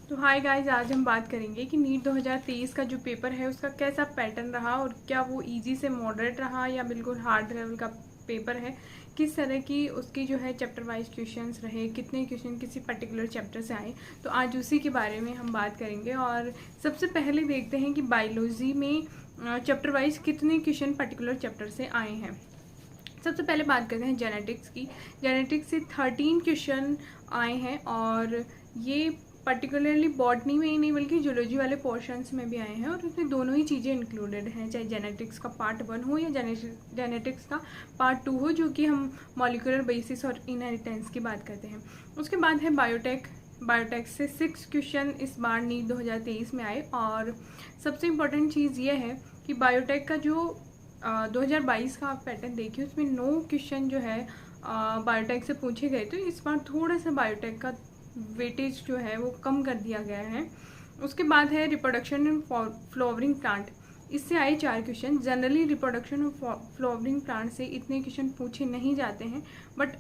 तो hi guys, आज हम बात करेंगे कि नीट 2023 का जो पेपर है उसका कैसा पैटर्न रहा और क्या वो इजी से मॉडरेट रहा या बिल्कुल हार्ड लेवल का पेपर है। किस तरह की उसकी जो है चैप्टर वाइज क्वेश्चंस रहे, कितने क्वेश्चन किसी पर्टिकुलर चैप्टर से आए, तो आज उसी के बारे में हम बात करेंगे। और सबसे पहले देखते हैं कि बायोलॉजी में चैप्टर वाइज कितने क्वेश्चन पर्टिकुलर चैप्टर से आए हैं। सबसे पहले बात करते हैं जेनेटिक्स की। जेनेटिक्स से 13 क्वेश्चन आए हैं और ये पर्टिकुलरली बॉटनी में ही नहीं बल्कि जूलॉजी वाले पोर्शंस में भी आए हैं और उसमें दोनों ही चीज़ें इंक्लूडेड हैं, चाहे जेनेटिक्स का पार्ट 1 हो या जेनेटिक्स का पार्ट 2 हो, जो कि हम मॉलिक्यूलर बेसिस और इनहेरिटेंस की बात करते हैं। उसके बाद है बायोटेक। बायोटेक से 6 क्वेश्चन इस बार नीट 2023 में आए और सबसे इम्पोर्टेंट चीज़ ये है कि बायोटेक का जो 2022 का आप पैटर्न देखिए उसमें 9 क्वेश्चन जो है बायोटेक से पूछे गए, तो इस बार थोड़ा सा बायोटेक का वेटेज जो है वो कम कर दिया गया है। उसके बाद है रिप्रोडक्शन इन फ्लावरिंग प्लांट। इससे आए 4 question. Generally reproduction of flowering plant से इतने क्वेश्चन पूछे नहीं जाते हैं, बट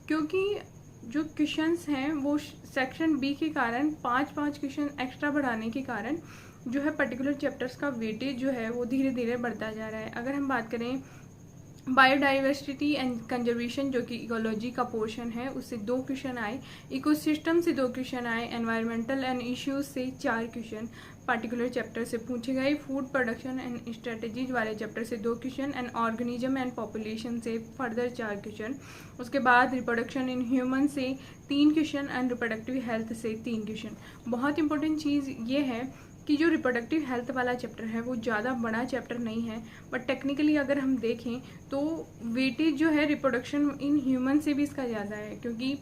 क्योंकि जो क्वेश्चंस हैं वो सेक्शन बी के कारण 5-5 क्वेश्चन एक्स्ट्रा बढ़ाने के कारण जो है पर्टिकुलर चैप्टर्स का वेटेज जो है वो धीरे धीरे बढ़ता जा रहा है। अगर हम बात करें बायोडाइवर्सिटी एंड कंजर्वेशन, जो कि इकोलॉजी का पोर्शन है, उससे 2 क्वेश्चन आए। इकोसिस्टम से 2 क्वेश्चन आए। एनवायरमेंटल एंड इश्यूज से 4 क्वेश्चन पर्टिकुलर चैप्टर से पूछे गए। फूड प्रोडक्शन एंड स्ट्रेटजीज वाले चैप्टर से 2 question and organism and population से फर्दर 4 क्वेश्चन। उसके बाद रिप्रोडक्शन इन ह्यूमन से 3 क्वेश्चन एंड रिप्रोडक्टिव हेल्थ से 3 क्वेश्चन। बहुत इंपॉर्टेंट चीज़ ये है कि जो रिप्रोडक्टिव हेल्थ वाला चैप्टर है वो ज़्यादा बड़ा चैप्टर नहीं है, बट टेक्निकली अगर हम देखें तो वेटेज जो है रिप्रोडक्शन इन ह्यूमन से भी इसका ज़्यादा है, क्योंकि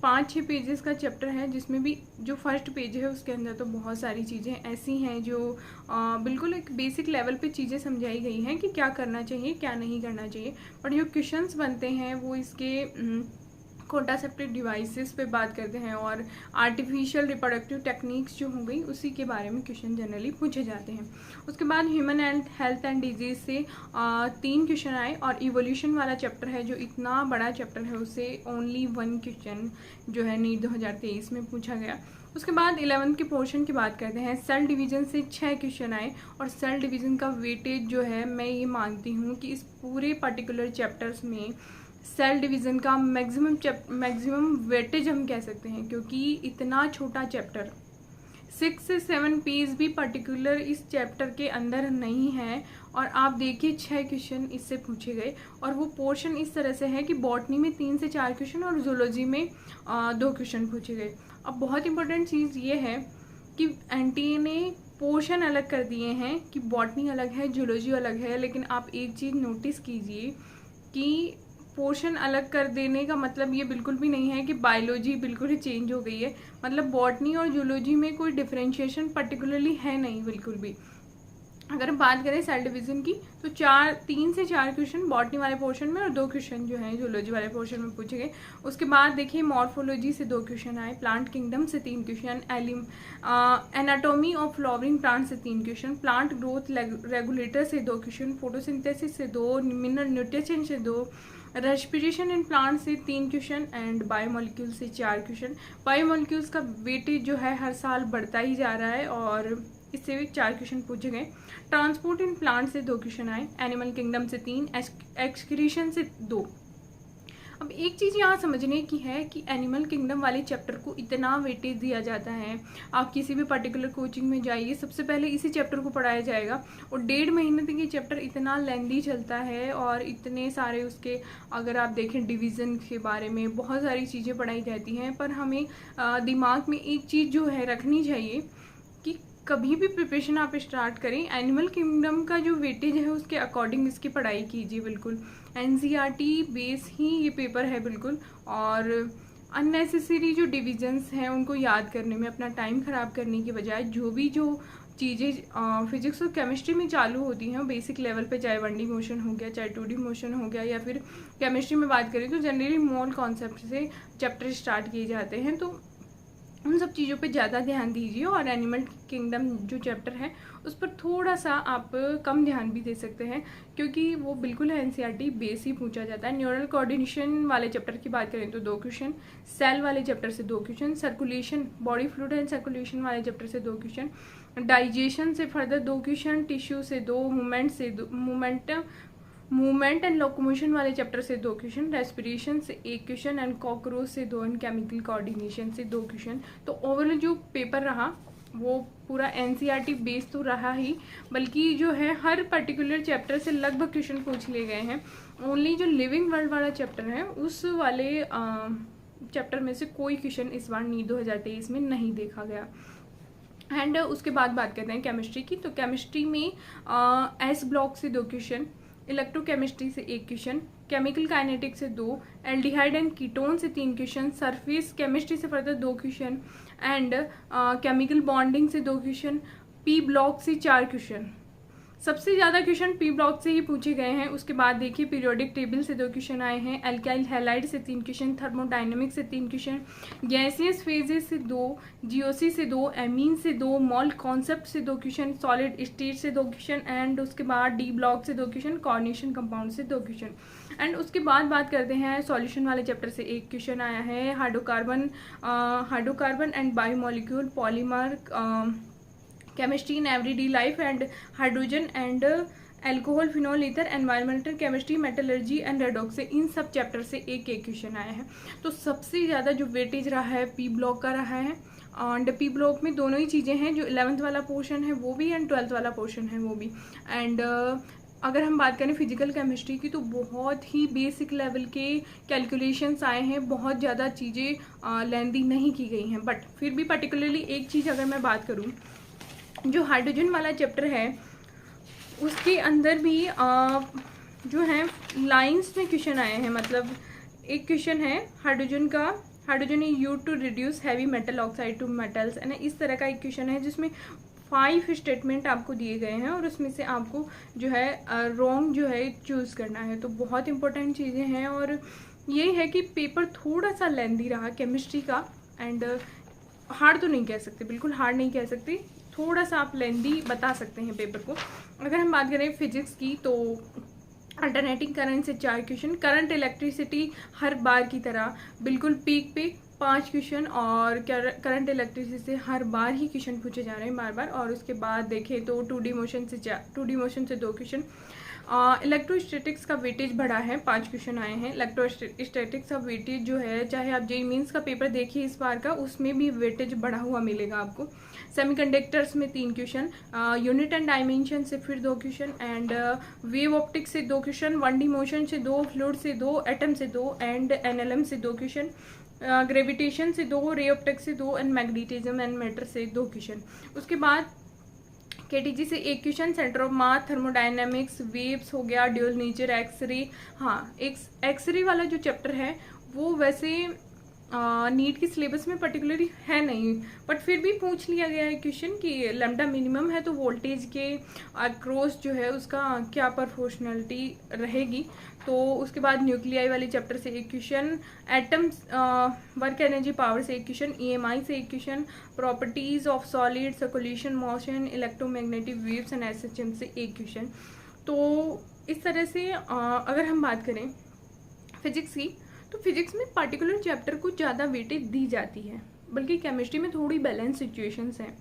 5-6 पेजेस का चैप्टर है, जिसमें भी जो फर्स्ट पेज है उसके अंदर तो बहुत सारी चीज़ें ऐसी हैं जो बिल्कुल एक बेसिक लेवल पे चीज़ें समझाई गई हैं कि क्या करना चाहिए क्या नहीं करना चाहिए। बट जो क्वेश्चंस बनते हैं वो इसके कॉन्ट्रासेप्टिव डिवाइसेस पे बात करते हैं और आर्टिफिशियल रिप्रोडक्टिव टेक्निक्स जो हो गई उसी के बारे में क्वेश्चन जनरली पूछे जाते हैं। उसके बाद human and health and disease से 3 क्वेश्चन आए और इवोल्यूशन वाला चैप्टर है जो इतना बड़ा चैप्टर है उससे ओनली 1 क्वेश्चन जो है नीट 2023 में पूछा गया। उसके बाद 11th के पोर्शन की बात करते हैं। सेल डिवीज़न से 6 क्वेश्चन आए और सेल डिवीज़न का वेटेज जो है मैं ये मानती हूँ कि इस पूरे पर्टिकुलर चैप्टर्स में सेल डिवीज़न का मैक्सिमम वेटेज हम कह सकते हैं, क्योंकि इतना छोटा चैप्टर 6 से 7 पेज भी पर्टिकुलर इस चैप्टर के अंदर नहीं है और आप देखिए 6 क्वेश्चन इससे पूछे गए और वो पोर्शन इस तरह से है कि बॉटनी में 3 से 4 क्वेश्चन और जूलॉजी में 2 क्वेश्चन पूछे गए। अब बहुत इंपॉर्टेंट चीज़ ये है कि एनटीए ने पोर्शन अलग कर दिए हैं कि बॉटनी अलग है जूलॉजी अलग है, लेकिन आप एक चीज़ नोटिस कीजिए कि पोर्शन अलग कर देने का मतलब ये बिल्कुल भी नहीं है कि बायोलॉजी बिल्कुल ही चेंज हो गई है। मतलब बॉटनी और जूलॉजी में कोई डिफरेंशिएशन पर्टिकुलरली है नहीं बिल्कुल भी। अगर हम बात करें सेल डिवीज़न की तो 3 से 4 क्वेश्चन बॉटनी वाले पोर्शन में और 2 क्वेश्चन जो हैं जूलॉजी वाले पोर्शन में पूछे गए। उसके बाद देखिए मॉर्फोलॉजी से 2 क्वेश्चन आए, प्लांट किंगडम से 3 question, anatomy of flowering plant से 3 क्वेश्चन, प्लांट ग्रोथ रेगुलेटर से 2 क्वेश्चन, फोटोसिंथेसिस से 2, मिनरल न्यूट्रिशन से 2, रेस्पिरेशन इन प्लांट से 3 क्वेश्चन एंड बायोमोलिक्यूल से 4 क्वेश्चन। बायोमोलिक्यूल्स का वेटेज जो है हर साल बढ़ता ही जा रहा है और इससे भी 4 क्वेश्चन पूछे गए। ट्रांसपोर्ट इन प्लांट से 2 क्वेश्चन आए, एनिमल किंगडम से 3, एक्सक्रीशन से 2। अब एक चीज़ यहाँ समझने की है कि एनिमल किंगडम वाले चैप्टर को इतना वेटेज दिया जाता है। आप किसी भी पर्टिकुलर कोचिंग में जाइए, सबसे पहले इसी चैप्टर को पढ़ाया जाएगा और 1.5 महीने तक ये चैप्टर इतना लेंदी चलता है और इतने सारे उसके अगर आप देखें डिवीज़न के बारे में बहुत सारी चीज़ें पढ़ाई जाती हैं। पर हमें दिमाग में एक चीज़ जो है रखनी चाहिए कि कभी भी प्रिपरेशन आप स्टार्ट करें, एनिमल किंगडम का जो वेटेज है उसके अकॉर्डिंग इसकी पढ़ाई कीजिए। बिल्कुल एनसीईआरटी बेस ही ये पेपर है बिल्कुल, और अननेसेसरी जो डिविजन्स हैं उनको याद करने में अपना टाइम ख़राब करने की बजाय जो चीज़ें फिजिक्स और केमिस्ट्री में चालू होती हैं बेसिक लेवल पे, चाहे 1D मोशन हो गया चाहे 2D मोशन हो गया, या फिर केमिस्ट्री में बात करें तो जनरली मोल कॉन्सेप्ट से चैप्टर स्टार्ट किए जाते हैं, तो उन सब चीज़ों पे ज़्यादा ध्यान दीजिए, और एनिमल किंगडम जो चैप्टर है उस पर थोड़ा सा आप कम ध्यान भी दे सकते हैं, क्योंकि वो बिल्कुल एनसीईआरटी बेस ही पूछा जाता है। न्यूरल कोऑर्डिनेशन वाले चैप्टर की बात करें तो 2 क्वेश्चन, सेल वाले चैप्टर से 2 question, circulation body fluid and circulation वाले चैप्टर से 2 क्वेश्चन, डाइजेशन से फर्दर 2 क्वेश्चन, टिश्यू से 2, मूवमेंट एंड लोकोमोशन वाले चैप्टर से 2 क्वेश्चन, रेस्पिरेशन से 1 क्वेश्चन एंड कॉकरोच से 2 एंड केमिकल कोऑर्डिनेशन से 2 क्वेश्चन। तो ओवरऑल जो पेपर रहा वो पूरा एनसीईआरटी बेस तो रहा ही, बल्कि जो है हर पर्टिकुलर चैप्टर से लगभग क्वेश्चन पूछ लिए गए हैं। ओनली जो लिविंग वर्ल्ड वाला चैप्टर है उस वाले चैप्टर में से कोई क्वेश्चन इस बार नीट 2023 में नहीं देखा गया। एंड उसके बाद बात करते हैं केमिस्ट्री की। तो केमिस्ट्री में एस ब्लॉक से 2 क्वेश्चन, इलेक्ट्रोकेमिस्ट्री से 1 क्वेश्चन, केमिकल काइनेटिक से 2, एल्डिहाइड एंड कीटोन से 3 क्वेश्चन, सरफेस केमिस्ट्री से further 2 question and chemical bonding से 2 क्वेश्चन, पी ब्लॉक से 4 क्वेश्चन। सबसे ज़्यादा क्वेश्चन पी ब्लॉक से ही पूछे गए हैं। उसके बाद देखिए पीरियोडिक टेबल से 2 क्वेश्चन आए हैं, एल्काइल हैलाइड से 3 क्वेश्चन, थर्मोडाइनमिक्स से 3 क्वेश्चन, गैसियस फेजेस से 2, जीओसी से 2, एमीन से 2, मॉल कॉन्सेप्ट से 2 क्वेश्चन, सॉलिड स्टेट से 2 क्वेश्चन एंड उसके बाद डी ब्लॉक से 2 क्वेश्चन, कोऑर्डिनेशन कंपाउंड से 2 क्वेश्चन। एंड उसके बाद बात करते हैं सॉल्यूशन वाले चैप्टर से 1 क्वेश्चन आया है, hydrocarbon and biomolecule, polymer, chemistry in everyday life and hydrogen and alcohol, phenol, ether, environmental chemistry, metallurgy and redox से इन सब चैप्टर से एक क्वेश्चन आया है। तो सबसे ज़्यादा जो वेटेज रहा है पी ब्लॉक का रहा है। एंड पी ब्लॉक में दोनों ही चीज़ें हैं, जो 11th वाला पोर्शन है वो भी एंड 12th वाला पोर्शन है वो भी। एंड अगर हम बात करें फिजिकल केमिस्ट्री की तो बहुत ही बेसिक लेवल के कैलकुलेशंस आए हैं, बहुत ज़्यादा चीज़ें लेंदी नहीं की गई हैं। बट फिर भी पर्टिकुलरली एक चीज़ अगर मैं बात करूँ, जो हाइड्रोजन वाला चैप्टर है उसके अंदर भी जो है लाइंस में क्वेश्चन आए हैं। मतलब एक क्वेश्चन है हाइड्रोजन का, hydrogen is used to reduce heavy metal oxide to metals, है ना, इस तरह का एक क्वेश्चन है जिसमें 5 स्टेटमेंट आपको दिए गए हैं और उसमें से आपको जो है रॉन्ग जो है चूज़ करना है। तो बहुत इंपॉर्टेंट चीज़ें हैं और ये है कि पेपर थोड़ा सा लेंदी रहा केमिस्ट्री का। एंड हार्ड तो नहीं कह सकते, बिल्कुल हार्ड नहीं कह सकते, थोड़ा सा आप लेंदी बता सकते हैं पेपर को। अगर हम बात करें फिजिक्स की तो अल्टरनेटिंग करंट से 4 क्वेश्चन, करंट इलेक्ट्रिसिटी हर बार की तरह बिल्कुल पीक पे 5 क्वेश्चन, और करंट इलेक्ट्रिसिटी से हर बार ही क्वेश्चन पूछे जा रहे हैं बार बार। और उसके बाद देखें तो 2D मोशन से 2 क्वेश्चन। इलेक्ट्रोस्टैटिक्स का वेटेज बढ़ा है, 5 क्वेश्चन आए हैं। इलेक्ट्रोस्टैटिक्स का वेटेज जो है, चाहे आप जेईई मेंस का पेपर देखिए इस बार का, उसमें भी वेटेज बढ़ा हुआ मिलेगा आपको। सेमीकंडक्टर्स में 3 क्वेश्चन, यूनिट एंड डायमेंशन से फिर 2 क्वेश्चन एंड वेव ऑप्टिक्स से 2 क्वेश्चन, 1D मोशन से 2, फ्लूइड से 2, एटम से 2 एंड एनएलएम से 2 क्वेश्चन, ग्रेविटेशन से 2, रे ऑप्टिक्स से 2 एंड मैग्नेटिज्म एंड मैटर से 2 क्वेश्चन। उसके बाद केटीजी से 1 question, centre of mass, thermodynamics, waves हो गया, ड्यूल नेचर, एक्सरे। हाँ, एक्सरे वाला जो चैप्टर है वो वैसे नीट की सिलेबस में पर्टिकुलरली है नहीं, बट फिर भी पूछ लिया गया है क्वेश्चन कि लैम्डा मिनिमम है तो वोल्टेज के अक्रॉस जो है उसका क्या प्रोपोर्शनलिटी रहेगी। तो उसके बाद न्यूक्लियाई वाले चैप्टर से 1 question, atoms work energy power से 1 क्वेश्चन, ईएमआई से 1 question, properties of solid, circulation, motion, electromagnetic waves and SHM से 1 क्वेश्चन। तो इस तरह से अगर हम बात करें फिजिक्स की तो फिजिक्स में पर्टिकुलर चैप्टर को ज़्यादा वेटेज दी जाती है, बल्कि केमिस्ट्री में थोड़ी बैलेंस सिचुएशंस हैं।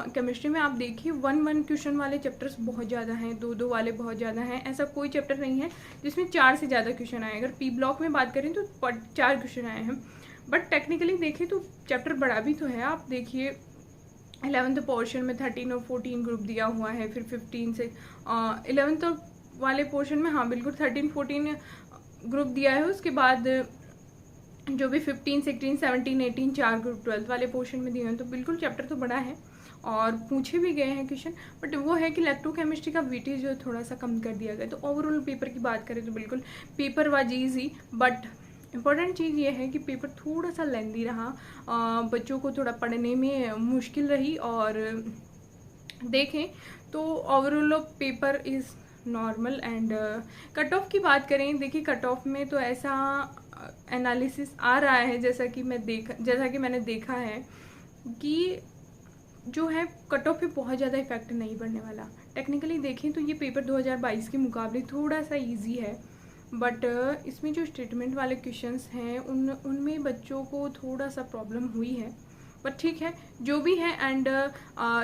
केमिस्ट्री में आप देखिए 1 क्वेश्चन वाले चैप्टर्स बहुत ज़्यादा हैं, 2 वाले बहुत ज़्यादा हैं। ऐसा कोई चैप्टर नहीं है जिसमें 4 से ज़्यादा क्वेश्चन आए। अगर पी ब्लॉक में बात करें तो 4 क्वेश्चन आए हैं, बट टेक्निकली देखें तो चैप्टर बड़ा भी तो है। आप देखिए 11th पोर्शन में 13 और 14 ग्रुप दिया हुआ है, फिर 15 से 11th वाले पोर्शन में हाँ बिल्कुल 13-14 ग्रुप दिया है। उसके बाद जो भी 15, 16, 17, 18 4 ग्रुप 12th वाले पोर्शन में दिए हैं। तो बिल्कुल चैप्टर तो बड़ा है और पूछे भी गए हैं क्वेश्चन, बट वो है कि इलेक्ट्रोकेमिस्ट्री का वेटेज जो थोड़ा सा कम कर दिया गया। तो ओवरऑल पेपर की बात करें तो बिल्कुल paper was easy, but important चीज़ ये है कि पेपर थोड़ा सा लेंदी रहा, बच्चों को थोड़ा पढ़ने में मुश्किल रही। और देखें तो overall paper is normal. And cut off की बात करें, देखिए कट ऑफ में तो ऐसा एनालिसिस आ रहा है जैसा कि मैंने देखा है कि जो है कट ऑफ पे बहुत ज़्यादा इफेक्ट नहीं पड़ने वाला। टेक्निकली देखें तो ये पेपर 2022 के मुकाबले थोड़ा सा इजी है, बट इसमें जो स्टेटमेंट वाले क्वेश्चंस हैं उनमें बच्चों को थोड़ा सा प्रॉब्लम हुई है, बट ठीक है जो भी है। एंड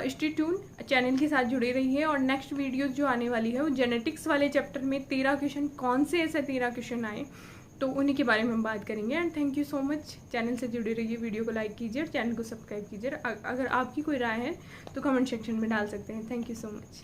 स्टे ट्यून, चैनल के साथ जुड़े रहिए। और नेक्स्ट वीडियो जो आने वाली है वो जेनेटिक्स वाले चैप्टर में 13 क्वेश्चन, कौन से ऐसे 13 क्वेश्चन आए तो उन्हीं के बारे में हम बात करेंगे। And thank you so much, channel से जुड़े रहिए, वीडियो को लाइक कीजिए और चैनल को सब्सक्राइब कीजिए। अगर आपकी कोई राय है तो कमेंट सेक्शन में डाल सकते हैं। Thank you so much.